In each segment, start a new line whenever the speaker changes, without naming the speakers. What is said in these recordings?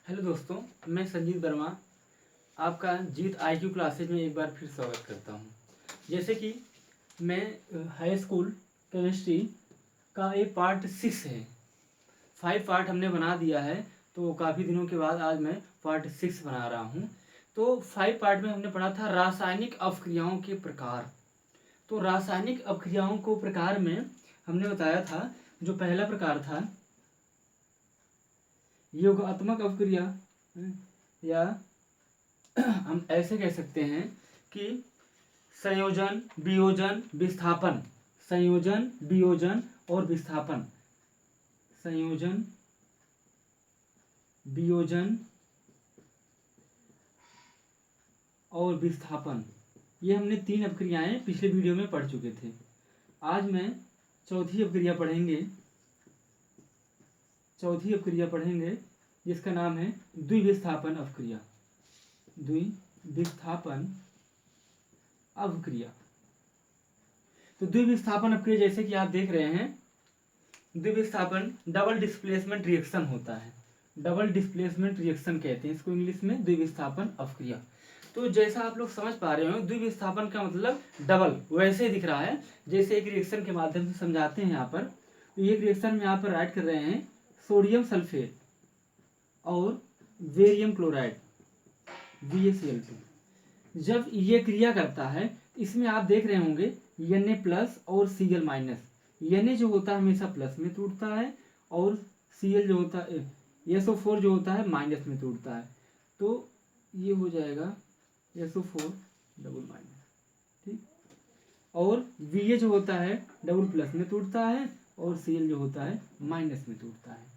Hello दोस्तों, मैं संजीत वर्मा आपका जीत आईक्यू क्लासेज में एक बार फिर स्वागत करता हूं। जैसे कि मैं हाई स्कूल केमिस्ट्री का एक पार्ट 6 है, 5 पार्ट हमने बना दिया है। तो काफ़ी दिनों के बाद आज मैं पार्ट 6 बना रहा हूं। तो 5 पार्ट में हमने पढ़ा था रासायनिक अपक्रियाओं के प्रकार। तो रासायनिक अपक्रियाओं को प्रकार में हमने बताया था, जो पहला प्रकार था योगात्मक अपक्रिया, या हम ऐसे कह सकते हैं कि संयोजन, वियोजन, विस्थापन। संयोजन, वियोजन और विस्थापन। संयोजन, वियोजन और विस्थापन, ये हमने 3 अपक्रियाएं पिछले वीडियो में पढ़ चुके थे। आज मैं चौथी अपक्रिया पढ़ेंगे जिसका नाम है द्विविस्थापन अपक्रिया। द्विविस्थापन अपक्रिया। तो द्विविस्थापन अपक्रिया जैसे कि आप देख रहे हैं, द्विविस्थापन डबल डिस्प्लेसमेंट रिएक्शन होता है। डबल डिस्प्लेसमेंट रिएक्शन कहते हैं इसको इंग्लिश में, द्विविस्थापन अपक्रिया। तो जैसा आप लोग समझ पा रहे हो, द्विविस्थापन का मतलब डबल वैसे दिख रहा है जैसे एक रिएक्शन के माध्यम से समझाते हैं यहाँ पर। तो एक रिएक्शन में यहाँ पर राइट कर रहे हैं सोडियम सल्फेट और वेरियम क्लोराइड VaCl2। जब ये क्रिया करता है, इसमें आप देख रहे होंगे Na+ और Cl-। Na जो होता है हमेशा प्लस में टूटता है और Cl जो होता है, SO4 जो होता है माइनस में टूटता है। तो ये हो जाएगा SO4 डबल माइनस, ठीक। और Va जो होता है डबल प्लस में टूटता है और Cl जो होता है माइनस में टूटता है।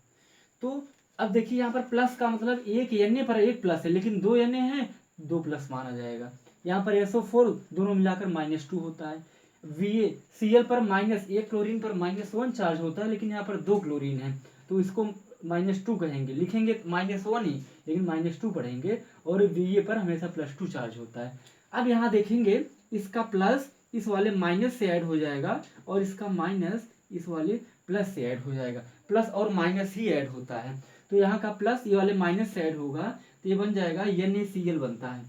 तो अब देखिए यहाँ पर प्लस का मतलब एक Na पर एक प्लस है, लेकिन 2 Na है, 2 प्लस माना जाएगा। यहाँ पर SO4 दोनों मिलाकर -2 होता है। VaCl पर माइनस, एक क्लोरीन पर -1 चार्ज होता है, लेकिन यहाँ पर 2 क्लोरीन है, तो इसको -2 कहेंगे, लिखेंगे -1 ही, लेकिन -2 पढ़ेंगे। और Va पर हमेशा +2 चार्ज होता है। अब यहाँ देखेंगे इसका प्लस इस वाले माइनस से ऐड हो जाएगा और इसका माइनस इस वाले प्लस से ऐड हो जाएगा। प्लस और माइनस ही ऐड होता है, तो यहाँ का प्लस ये वाले माइनस से ऐड होगा, तो ये बन जाएगा NaCl बनता है।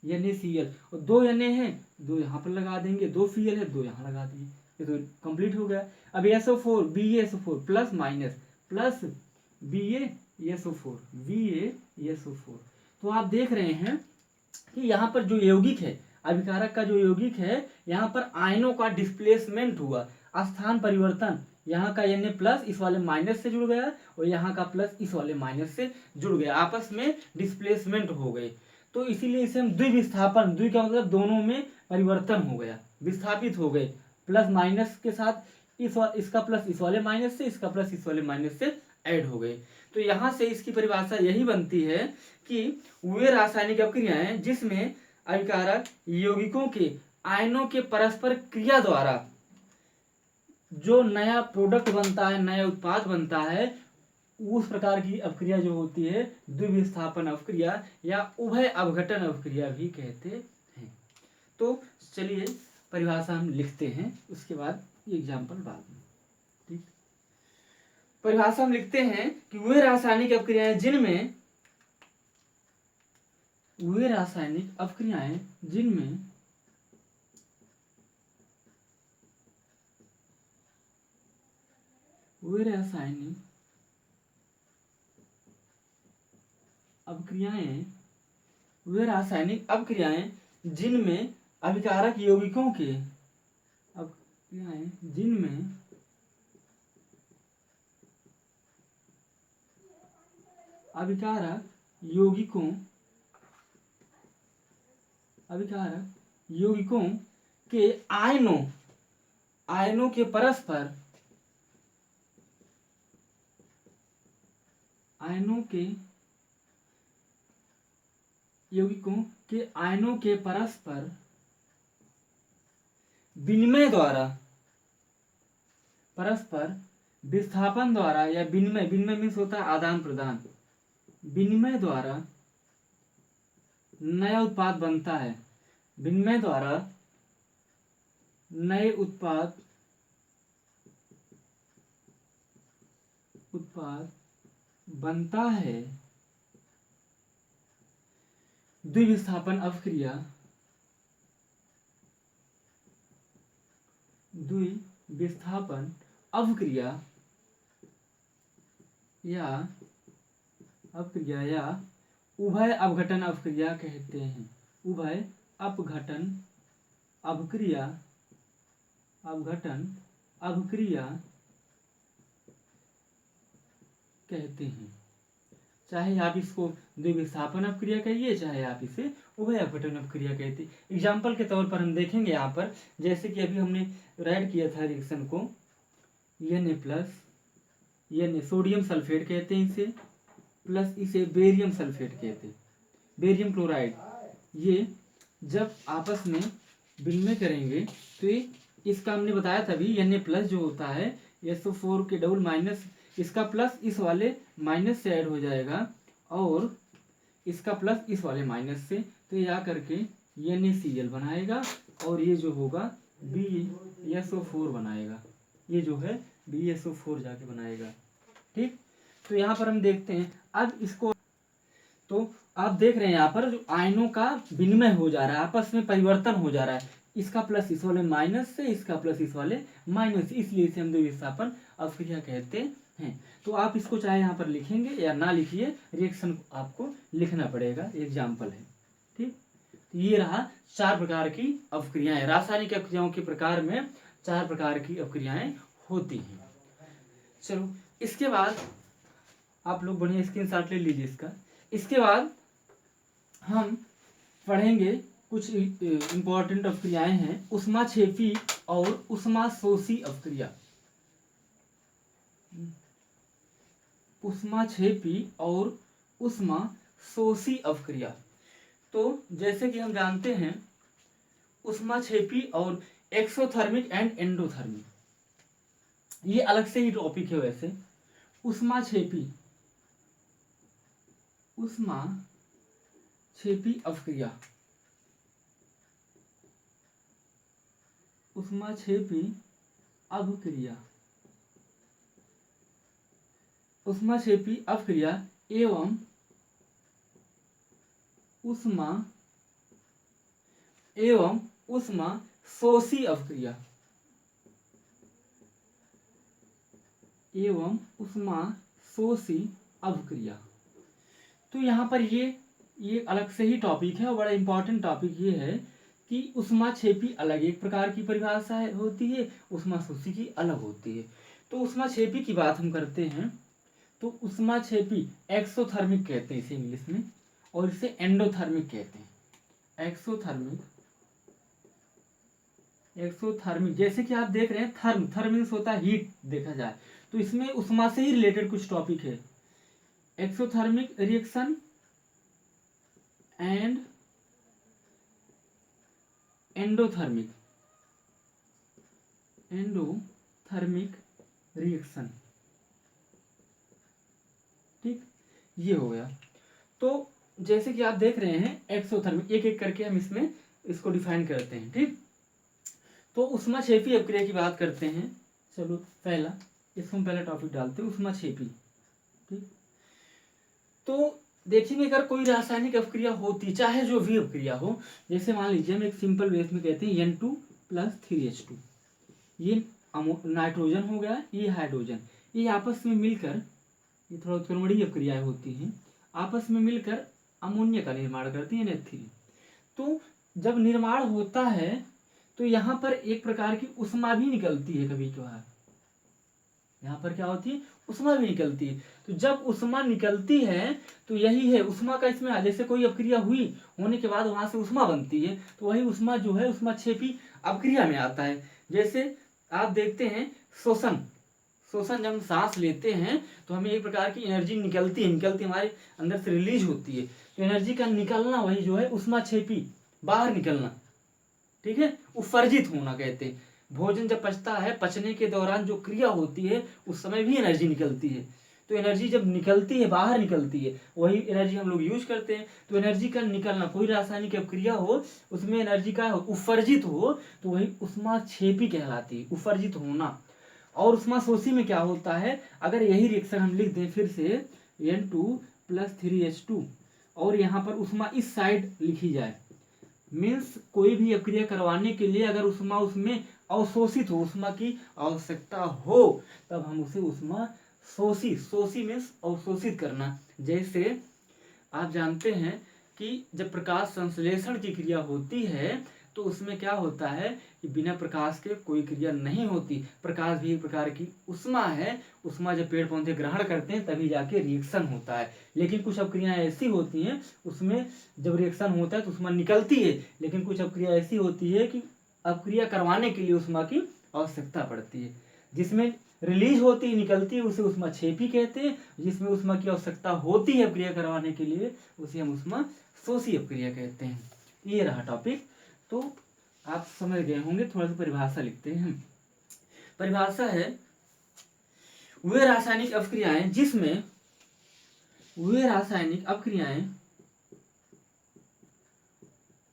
NaCl और 2 Na है, 2 यहाँ पर लगा देंगे, 2 Cl है, 2 यहाँ लगा दिए, ये तो कंप्लीट हो गया। अब SO4 VaSO4 plus minus plus VaSO4 VaSO4। तो आप देख रहे हैं कि यहाँ पर जो यौगिक है, अभिकारक का जो यौगिक है, यहाँ पर आयनों का डिस्प्लेसमेंट हुआ, स्थान परिवर्तन। यहाँ का Na+ इस वाले माइनस से जुड़ गया और यहाँ का प्लस इस वाले माइनस से जुड़ गया, आपस में डिस्प्लेसमेंट हो गए। तो इसीलिए इसे हम द्विविस्थापन, द्वि का मतलब दोनों में परिवर्तन हो गया, विस्थापित हो गए, प्लस माइनस के साथ इसका प्लस इस वाले माइनस से, इसका प्लस इस वाले माइनस से ऐड हो गए। तो यहाँ से इसकी परिभाषा यही बनती है कि वे रासायनिक अपक्रियाएं जिसमें अभिकारक यौगिकों के आयनों के परस्पर क्रिया द्वारा जो नया प्रोडक्ट बनता है, नया उत्पाद बनता है, उस प्रकार की अपक्रिया जो होती है द्विविस्थापन अपक्रिया या उभय अपघटन अपक्रिया भी कहते हैं। तो चलिए परिभाषा हम लिखते हैं, उसके बाद एग्जाम्पल बाद में, ठीक। परिभाषा हम लिखते हैं कि वे रासायनिक अपक्रियाएं जिनमें वे रासायनिक अपक्रियाएं जिनमें वे रासायनिक अपक्रियाएं वे रासायनिक अपक्रियाएं जिनमें अभिकारक यौगिकों के अपक्रियाएं जिनमें अभिकारक यौगिकों के आयनों के परस्पर विनिमय द्वारा, परस्पर विस्थापन द्वारा या विनिमय मीन्स होता है आदान प्रदान, विनिमय द्वारा नया उत्पाद बनता है, विनिमय द्वारा नए उत्पाद बनता है द्विविस्थापन अपक्रिया, द्विविस्थापन अपक्रिया या उभय अपघटन अपक्रिया कहते हैं। उभय अपघटन अपक्रिया कहते हैं। चाहे आप इसको द्विविस्थापन अपक्रिया कहिए, चाहे आप इसे उभय अपघटन अपक्रिया कहते हैं। एग्जाम्पल के तौर पर हम देखेंगे यहाँ पर, जैसे कि अभी हमने राइट किया था रिएक्शन को, Na+, सोडियम सल्फेट कहते हैं इसे, प्लस इसे बेरियम सल्फेट कहते हैं, बेरियम क्लोराइड। ये जब आपस में विनिमय करेंगे तो ये, इसका हमने बताया था अभी, Na+ जो होता है SO4 के डबल माइनस, इसका प्लस इस वाले माइनस से ऐड हो जाएगा और इसका प्लस इस वाले माइनस से, तो ये आ करके NaCl बनाएगा और ये जो होगा BSO4 बनाएगा, ये जो है BSO4 जाके बनाएगा। ठीक, तो यहाँ पर हम देखते हैं अब इसको, तो आप देख रहे हैं यहाँ पर जो आयनों का विनिमय हो जा रहा है, आपस में परिवर्तन हो जा रहा है, इसका प्लस इस वाले माइनस से, इसका प्लस इस वाले माइनस से, इसलिए इसे हम द्विविस्थापन अपक्रिया कहते हैं। तो आप इसको चाहे यहाँ पर लिखेंगे या ना लिखिए, रिएक्शन आपको लिखना पड़ेगा, एग्जाम्पल है। ठीक, तो ये रहा 4 प्रकार की अपक्रियाएं। रासायनिक अपक्रियाओं के प्रकार में 4 प्रकार की अपक्रियाएं होती हैं। चलो इसके बाद आप लोग बढ़िया स्क्रीनशॉट ले लीजिए इसका। इसके बाद हम पढ़ेंगे कुछ इंपॉर्टेंट अपक्रियाएं हैं, ऊष्माक्षेपी और ऊष्माशोषी अपक्रिया। ऊष्माक्षेपी और ऊष्माशोषी अपक्रिया, तो जैसे कि हम जानते हैं ऊष्माक्षेपी और एक्सोथर्मिक एंड एंडोथर्मिक, ये अलग से ही टॉपिक है। वैसे ऊष्माक्षेपी अपक्रिया, ऊष्माक्षेपी अपक्रिया एवं ऊष्माशोषी अपक्रिया, तो यहाँ पर ये अलग से ही टॉपिक है और बड़ा इंपॉर्टेंट टॉपिक ये है कि ऊष्माक्षेपी अलग एक प्रकार की परिभाषा होती है, ऊष्माशोषी की अलग होती है। तो ऊष्माक्षेपी की बात हम करते हैं तो ऊष्माक्षेपी एक्सोथर्मिक कहते हैं इसे इंग्लिश में, और इसे एंडोथर्मिक कहते हैं। एक्सोथर्मिक जैसे कि आप देख रहे हैं, थर्म मीन्स होता है हीट देखा जाए, तो इसमें ऊष्मा से ही रिलेटेड कुछ टॉपिक है। Exothermic reaction and endothermic reaction. ठीक, ये हो गया। तो जैसे कि आप देख रहे हैं एक्सोथर्मिक, एक एक करके हम इसको डिफाइन करते हैं। ठीक, तो ऊष्माक्षेपी अपक्रिया की बात करते हैं। चलो पहला टॉपिक डालते हैं ऊष्माक्षेपी। ठीक, तो देखेंगे अगर कोई रासायनिक अपक्रिया होती, चाहे जो भी अपक्रिया हो, जैसे मान लीजिए हम एक सिंपल बेस में कहते हैं N2 + 3H2, ये नाइट्रोजन हो गया, ये हाइड्रोजन, ये आपस में मिलकर, ये थोड़ा उत्क्रमणीय अपक्रियाएं होती हैं, आपस में मिलकर अमोनिया का निर्माण करती है NH3। तो जब निर्माण होता है तो यहाँ पर एक प्रकार की ऊष्मा भी निकलती है, कभी कभार यहाँ पर क्या होती है, ऊष्मा भी निकलती है। तो जब ऊष्मा निकलती है तो यही है ऊष्मा का, इसमें जैसे कोई अपक्रिया हुई होने के बाद वहां से ऊष्मा बनती है, तो वही ऊष्मा जो है ऊष्माक्षेपी अपक्रिया में आता है। जैसे आप देखते हैं शोषण, जब हम सांस लेते हैं तो हमें एक प्रकार की एनर्जी निकलती हमारे अंदर से रिलीज होती है, तो एनर्जी का निकलना वही जो है ऊष्माक्षेपी, बाहर निकलना। ठीक है, उत्सर्जित होना कहते हैं। भोजन जब पचता है, पचने के दौरान जो क्रिया होती है उस समय भी एनर्जी निकलती है, तो एनर्जी जब निकलती है, बाहर निकलती है, वही एनर्जी हम लोग यूज करते हैं। तो एनर्जी का निकलना, कोई रासायनिक अपक्रिया हो उसमें एनर्जी का उत्सर्जित हो तो वही ऊष्माक्षेपी कहलाती है, उत्सर्जित होना। और ऊष्माशोषी में क्या होता है, अगर यही रिएक्शन हम लिख दें फिर से N2 + 3H2, और यहाँ पर उष्मा इस साइड लिखी जाए, मीन्स कोई भी अभिक्रिया करवाने के लिए अगर उष्मा उसमें अवशोषित हो, उष्मा की आवश्यकता हो, तब हम उसे उष्मा शोषी, शोषी मीन्स अवशोषित करना। जैसे आप जानते हैं कि जब प्रकाश संश्लेषण की क्रिया होती है तो उसमें क्या होता है कि बिना प्रकाश के कोई क्रिया नहीं होती। प्रकाश भी एक प्रकार की उष्मा है, उष्मा जब पेड़ पौधे ग्रहण करते हैं तभी जाके रिएक्शन होता है। लेकिन कुछ अपक्रियाएं ऐसी होती हैं उसमें जब रिएक्शन होता है तो उष्मा निकलती है, लेकिन कुछ अपक्रिया ऐसी होती है कि अपक्रिया करवाने के लिए उष्मा की आवश्यकता पड़ती है। जिसमें रिलीज होती है, निकलती है, उसे उष्मा क्षेपी कहते हैं। जिसमें उष्मा की आवश्यकता होती है अपक्रिया करवाने के लिए उसे हम उष्मा शोषी अपक्रिया कहते हैं। ये रहा टॉपिक, तो आप समझ गए होंगे। थोड़ा सा परिभाषा लिखते हैं। परिभाषा है वे रासायनिक अपक्रियाएं जिसमें वे रासायनिक अपक्रियाएं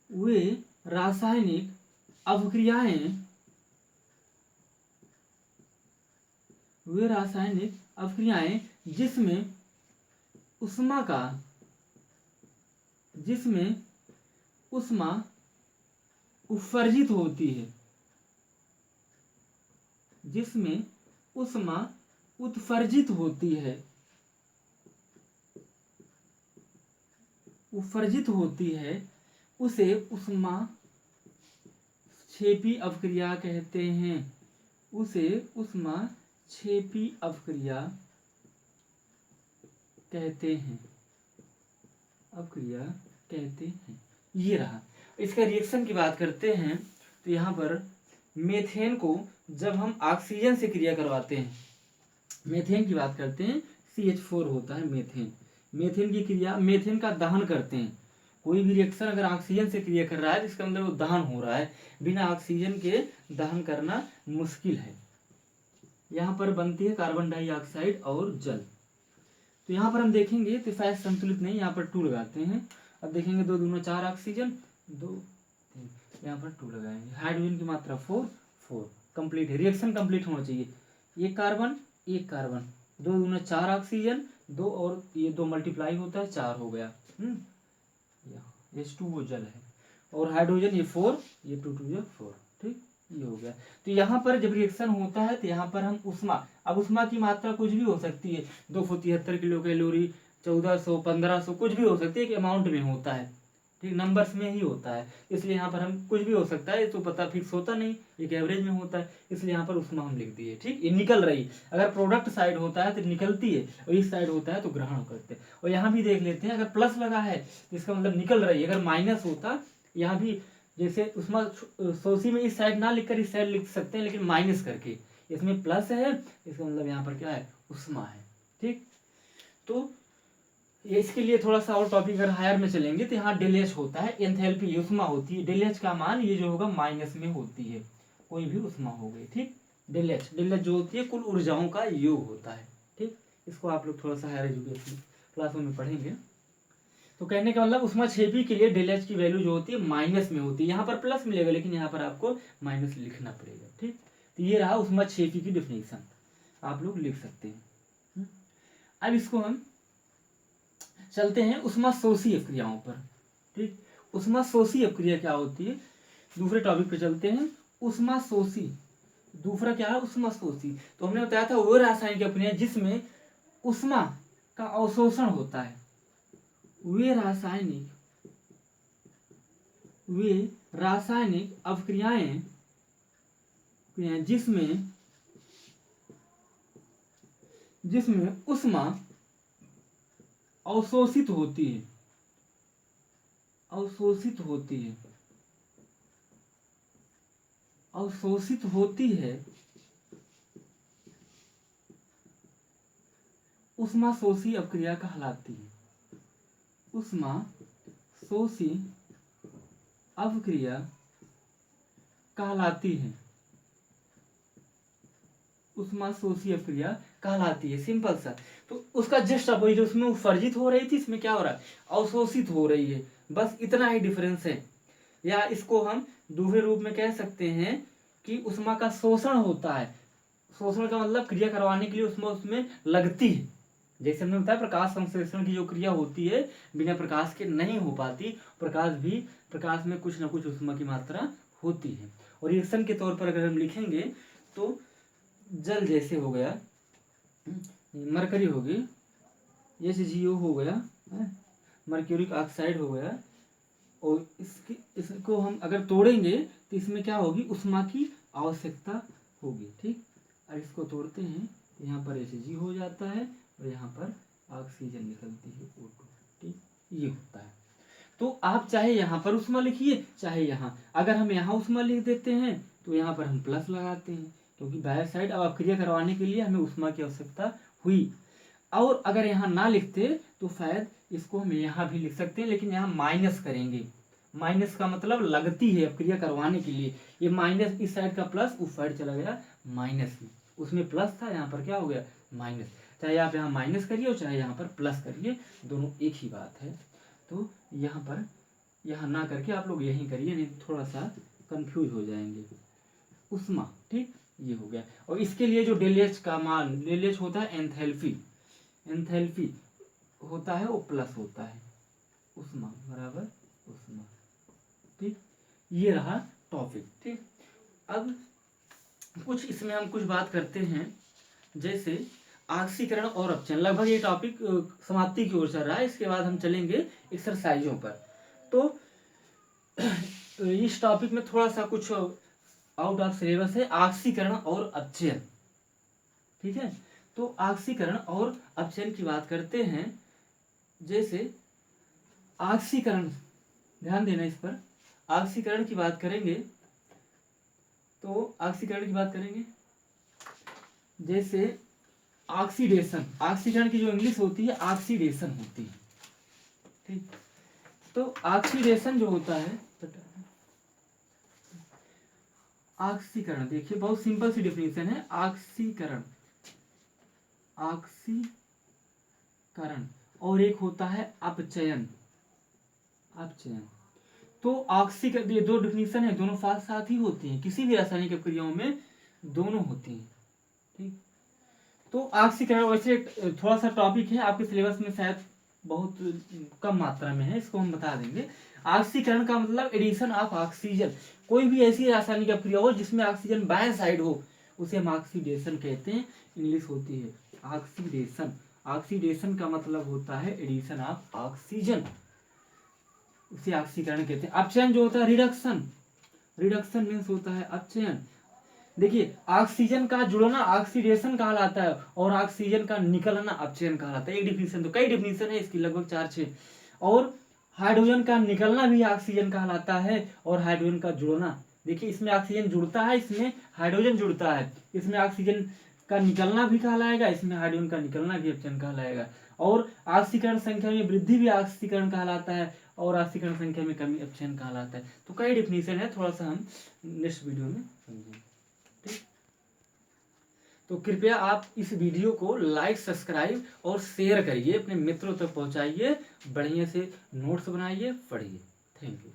वे रासायनिक अपक्रियाएं वे रासायनिक अपक्रियाएं जिसमें उष्मा उत्सर्जित होती है, जिसमें उष्मा उत्सर्जित होती है, उत्सर्जित होती है, उसे उष्मा क्षेपी अपक्रिया कहते हैं। उसे उष्मा क्षेपी अपक्रिया कहते हैं, अपक्रिया कहते हैं। ये रहा। इसका रिएक्शन की बात करते हैं तो यहाँ पर मेथेन को जब हम ऑक्सीजन से क्रिया करवाते हैं, मेथेन की बात करते हैं, CH4 होता है मेथेन। मेथेन की क्रिया, मेथेन का दहन करते हैं। कोई भी रिएक्शन अगर ऑक्सीजन से क्रिया कर रहा है तो इसका मतलब वो दहन हो रहा है। बिना ऑक्सीजन के दहन करना मुश्किल है। यहाँ पर बनती है कार्बन डाइऑक्साइड और जल। तो यहाँ पर हम देखेंगे तो शायद संतुलित नहीं, यहाँ पर 2 लगाते हैं। अब देखेंगे 2 दूना 4 ऑक्सीजन, 2 3, यहाँ पर 2 लगाएंगे। हाइड्रोजन की मात्रा 4 कंप्लीट है, रिएक्शन कंप्लीट होना चाहिए। एक कार्बन 2 दूना 4 ऑक्सीजन, 2 और ये 2 मल्टीप्लाई होता है 4 हो गया। H2 वो जल है, और हाइड्रोजन ये 4, ये 2 2 ये 4, ठीक, ये हो गया। तो यहाँ पर जब रिएक्शन होता है तो यहाँ पर हम उष्मा, अब उष्मा की मात्रा कुछ भी हो सकती है, 273 किलो कैलोरी, 1400, 1500, कुछ भी हो सकती है, एक अमाउंट में होता है, ठीक, नंबर्स में ही होता है। इसलिए यहाँ पर हम कुछ भी हो सकता है, तो पता फिक्स होता नहीं, एक एवरेज में होता है, इसलिए यहाँ पर उष्मा हम लिख दिए, ठीक। ये निकल रही, अगर प्रोडक्ट साइड होता है तो निकलती है, और इस साइड होता है तो ग्रहण करते हैं। और यहाँ भी देख लेते हैं, अगर प्लस लगा है तो इसका मतलब निकल रही है, अगर माइनस होता, यहाँ भी जैसे उष्मा शोषी में इस साइड ना लिखकर इस साइड लिख सकते हैं, लेकिन माइनस करके, इसमें प्लस है, इसका मतलब यहाँ पर क्या है, उष्मा है, ठीक। तो इसके लिए थोड़ा सा और टॉपिक अगर हायर में चलेंगे तो यहाँ डेल एच होता है, एंथैल्पी उष्मा होती है। डेल एच का मान ये जो होगा माइनस में होती है, कोई भी उष्मा हो गई, ठीक। डेल एच जो होती है कुल ऊर्जाओं का योग होता है, ठीक। इसको आप लोग थोड़ा सा हायर एजुकेशन क्लासों में पढ़ेंगे। तो कहने का मतलब उष्मा क्षेपी के लिए डेल एच की वैल्यू जो होती है माइनस में होती है। यहाँ पर प्लस मिलेगा, लेकिन यहाँ पर आपको माइनस लिखना पड़ेगा, ठीक। तो ये रहा उष्मा क्षेपी की डिफिनेशन, आप लोग लिख सकते हैं। अब इसको हम चलते हैं उष्मा शोषी अपक्रियाओं पर, ठीक। उष्मा शोषी अपक्रिया क्या होती है, दूसरे टॉपिक पे चलते हैं। उष्मा शोषी, दूसरा क्या है, उष्मा शोषी। तो हमने बताया था वो रासायनिक अपक्रिया जिसमें उष्मा का अवशोषण होता है, वे रासायनिक अपक्रियाएं जिसमें उष्मा अवशोषित होती है, अवशोषित होती है, उष्मा शोषी अपक्रिया कहलाती है। उष्मा शोषी अपक्रिया कहलाती है, उष्मा शोषी अपक्रिया कहलाती है, सिंपल सा। तो उसका जस्ट अपोजिट, उसमें उत्सर्जित हो रही थी, इसमें क्या हो रहा है, अवशोषित हो रही है, बस इतना ही डिफरेंस है। या इसको हम दूसरे रूप में कह सकते हैं कि उष्मा का शोषण होता है। शोषण का मतलब क्रिया करवाने के लिए उष्मा उसमें लगती है, जैसे हमने बताया प्रकाश संश्लेषण की जो क्रिया होती है बिना प्रकाश के नहीं हो पाती, प्रकाश में कुछ ना कुछ ऊष्मा की मात्रा होती है। और रिएक्शन के तौर पर अगर हम लिखेंगे तो जल जैसे हो गया, मरकरी होगी, HgO हो गया, मर्क्यूरिक ऑक्साइड हो गया, और इसको हम अगर तोड़ेंगे तो इसमें क्या होगी, ऊष्मा की आवश्यकता होगी। ठीक, और इसको तोड़ते हैं तो यहाँ पर Hg हो जाता है और यहाँ पर ऑक्सीजन निकलती है O2। ठीक, ये होता है। तो आप चाहे यहाँ पर ऊष्मा लिखिए चाहे यहाँ, अगर हम यहाँ ऊष्मा लिख देते हैं तो यहाँ पर हम प्लस लगाते हैं, क्योंकि बाहर साइड अब क्रिया करवाने के लिए हमें ऊष्मा की आवश्यकता हुई। और अगर यहाँ ना लिखते तो शायद इसको हम यहाँ भी लिख सकते हैं, लेकिन यहाँ माइनस करेंगे। माइनस का मतलब लगती है अब क्रिया करवाने के लिए, ये माइनस इस साइड का प्लस उस साइड चला गया माइनस में, उसमें प्लस था यहाँ पर क्या हो गया माइनस। चाहे आप यहाँ माइनस करिए और चाहे यहाँ पर प्लस करिए, दोनों एक ही बात है। तो यहाँ पर यहाँ ना करके आप लोग यहीं करिए, नहीं थोड़ा सा कंफ्यूज हो जाएंगे। उष्मा, ठीक, ये हो गया। और इसके लिए जो डेल का मान, डेल होता है एंथैल्पी, एंथैल्पी होता है वो प्लस होता है, उष्मा बराबर उष्मा। ठीक, ये रहा टॉपिक। ठीक, अब कुछ इसमें हम कुछ बात करते हैं, जैसे ऑक्सीकरण और अपचयन। लगभग ये टॉपिक समाप्ति की ओर चल रहा है, इसके बाद हम चलेंगे एक्सरसाइजों पर। तो इस टॉपिक में थोड़ा सा कुछ आउट ऑफ सिलेबस है, ऑक्सीकरण और अपचयन। ठीक है, तो ऑक्सीकरण और अपचयन की बात करते हैं। जैसे ऑक्सीकरण, ध्यान देना इस पर, ऑक्सीकरण की बात करेंगे तो ऑक्सीकरण की बात करेंगे जैसे ऑक्सीडेशन, ऑक्सीकरण की जो इंग्लिश होती है ऑक्सीडेशन होती है। ठीक, तो ऑक्सीडेशन जो होता है, ऑक्सीकरण देखिए बहुत सिंपल सी डेफिनेशन है। ऑक्सीकरण, ऑक्सीकरण और एक होता है अपचयन, अपचयन। तो ऑक्सीकरण, ये दो डेफिनेशन है, दोनों साथ साथ ही होती हैं, किसी भी रासायनिक क्रियाओं में दोनों होती हैं। ठीक, तो ऑक्सीकरण वैसे थोड़ा सा टॉपिक है, आपके सिलेबस में शायद बहुत कम मात्रा में है, इसको हम बता देंगे। ऑक्सीकरण का मतलब एडिशन ऑफ ऑक्सीजन, कोई भी ऐसी रासायनिक क्रिया हो जिसमें ऑक्सीजन बाएं साइड हो उसे हम ऑक्सीडेशन कहते हैं, इंग्लिश होती है ऑक्सीडेशन। ऑक्सीडेशन का मतलब होता है एडिशन ऑफ ऑक्सीजन, उसे ऑक्सीकरण कहते हैं। अपचयन जो होता है रिडक्शन, रिडक्शन मीन्स होता है अपचयन। देखिए ऑक्सीजन का जुड़ना ऑक्सीडेशन कहलाता है और ऑक्सीजन का निकलना अपचयन कहलाता है। एक डिफिनीशन, तो कई डिफिनीशन है इसकी, लगभग 4-6। और हाइड्रोजन का निकलना भी ऑक्सीजन कहलाता है और हाइड्रोजन का जुड़ना, देखिए इसमें ऑक्सीजन जुड़ता है, इसमें हाइड्रोजन जुड़ता है, इसमें ऑक्सीजन का निकलना भी कहलाएगा, इसमें हाइड्रोजन का निकलना भी अपचयन कहलाएगा। और ऑक्सीकरण संख्या में वृद्धि भी ऑक्सीकरण कहलाता है और ऑक्सीकरण संख्या में कमी अपचयन कहलाता है। तो कई डिफिनीशन है, थोड़ा सा हम नेक्स्ट वीडियो में समझेंगे। ठीक, तो कृपया आप इस वीडियो को लाइक, सब्सक्राइब और शेयर करिए, अपने मित्रों तक पहुंचाइए, बढ़िया से नोट्स बनाइए, पढ़िए। Thank you.